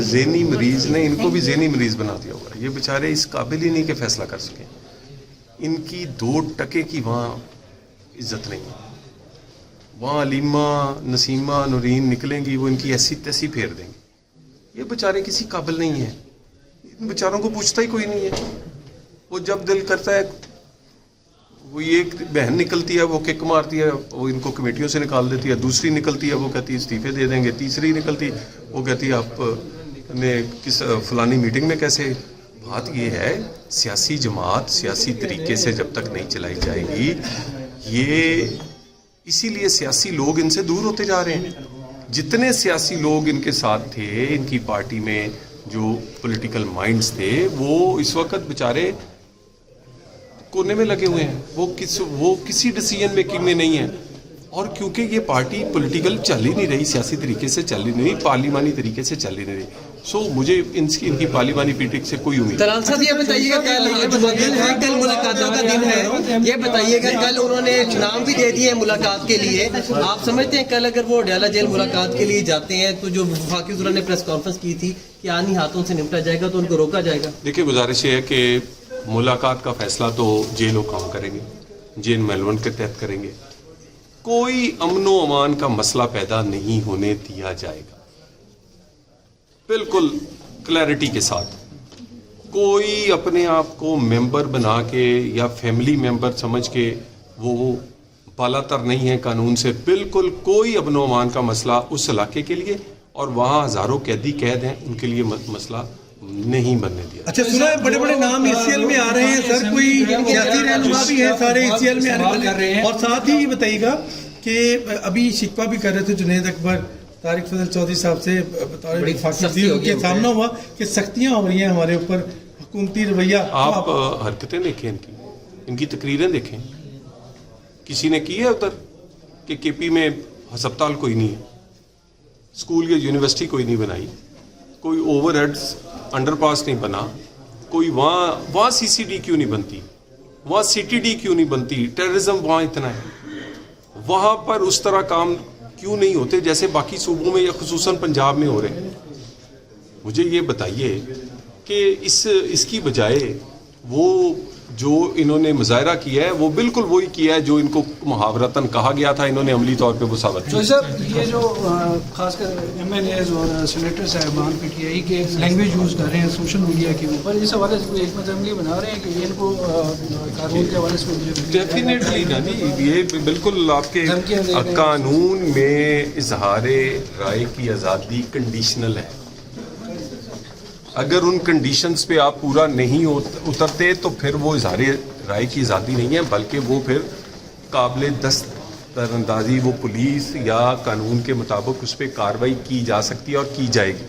ذہنی مریض نے ان کو بھی ذہنی مریض بنا دیا ہوا ہے. یہ بیچارے اس قابل ہی نہیں کہ فیصلہ کر سکیں. ان کی 2% کی وہاں عزت نہیں ہے. وہاں علیمہ نسیمہ نورین نکلیں گی وہ ان کی ایسی تیسی پھیر دیں گی. یہ بیچارے کسی قابل نہیں ہیں. ان بیچاروں کو پوچھتا ہی کوئی نہیں ہے. وہ جب دل کرتا ہے وہ ایک بہن نکلتی ہے وہ کک مارتی ہے وہ ان کو کمیٹیوں سے نکال دیتی ہے. دوسری نکلتی ہے وہ کہتی ہے استعفے دے دیں گے. تیسری نکلتی وہ کہتی ہے آپ نے کس فلانی میٹنگ میں کیسے. بات یہ ہے سیاسی جماعت سیاسی طریقے سے جب تک نہیں چلائی جائے گی یہ اسی لیے سیاسی لوگ ان سے دور ہوتے جا رہے ہیں. جتنے سیاسی لوگ ان کے ساتھ تھے ان کی پارٹی میں جو پولیٹیکل مائنڈز تھے وہ اس وقت بیچارے کونے میں لگے ہوئے ہیں. وہ کسی ڈیسیجن میکنگ میں نہیں ہیں. اور کیونکہ یہ پارٹی پولیٹیکل چل ہی نہیں رہی سیاسی طریقے سے چل ہی نہیں رہی پارلیمانی طریقے سے چل ہی نہیں رہی. سو مجھے ان کی پارلیمانی پیٹنگ سے کوئی امید طلال صاحب یہ بتائیے گا کل ملاقاتوں کا دن ہے. یہ بتائیے گا کل انہوں نے نام بھی دے دیے ہیں ملاقات کے لیے. آپ سمجھتے ہیں کل اگر وہ ڈیالہ جیل ملاقات کے لیے جاتے ہیں تو جو وفاقی وزراء نے پریس کانفرنس کی تھی کہ آنی ہاتھوں سے نمٹا جائے گا تو ان کو روکا جائے گا؟ دیکھیے گزارش یہ ہے کہ ملاقات کا فیصلہ تو جیل حکام کریں گے. جیل میلون کے تحت کریں گے. کوئی امن و امان کا مسئلہ پیدا نہیں ہونے دیا جائے گا. بالکل کلیئرٹی کے ساتھ. کوئی اپنے آپ کو ممبر بنا کے یا فیملی ممبر سمجھ کے وہ بالا تر نہیں ہے قانون سے. بالکل کوئی امن و امان کا مسئلہ اس علاقے کے لیے اور وہاں ہزاروں قیدی قید ہیں ان کے لیے مسئلہ نہیں بننے دیا. اچھا سنا ہے بڑے بڑے نام ای سی ایل میں آ رہے ہیں سر. کوئی سیاسی رہنما بھی ہے سارے ای سی ایل میں آنے والے. اور ساتھ ہی یہ بتائیے گا کہ ابھی شکوہ بھی کر رہے تھے جنید اکبر طارق فضل چودھری صاحب سے کے سامنا ہوا کہ سختیاں ہو رہی ہیں ہمارے اوپر حکومتی رویہ. آپ حرکتیں دیکھیں ان کی تقریریں دیکھیں. کسی نے کی ہے ادھر کہ کے پی میں ہسپتال کوئی نہیں ہے. اسکول یا یونیورسٹی کوئی نہیں بنائی. کوئی اوور ہیڈز انڈر پاس نہیں بنا. کوئی وہاں سی سی ڈی کیوں نہیں بنتی. وہاں سی ٹی ڈی کیوں نہیں بنتی. ٹیررزم وہاں اتنا ہے. وہاں پر اس طرح کام کیوں نہیں ہوتے جیسے باقی صوبوں میں یا خصوصاً پنجاب میں ہو رہے ہیں. مجھے یہ بتائیے کہ اس کی بجائے وہ جو انہوں نے مظاہرہ کیا ہے وہ بالکل وہی کیا ہے جو ان کو محاورتاً کہا گیا تھا. انہوں نے عملی طور پہ وہ ثابت کیا. سر یہ جو خاص کر ایم ایل ایز اور سینیٹر صاحبان پی ٹی آئی کے لینگویج یوز کر رہے ہیں سوشل میڈیا کے اوپر اس حوالے سے کوئی حکمت عملی بنا رہے ہیں کہ ان کو قانون کے حوالے سے ڈیفینیٹلی نہیں. یہ بالکل آپ کے قانون میں اظہار رائے کی آزادی کنڈیشنل ہے. اگر ان کنڈیشنز پہ آپ پورا نہیں اترتے تو پھر وہ اظہار رائے کی آزادی نہیں ہے بلکہ وہ پھر قابل دستاندازی وہ پولیس یا قانون کے مطابق اس پہ کارروائی کی جا سکتی ہے اور کی جائے گی.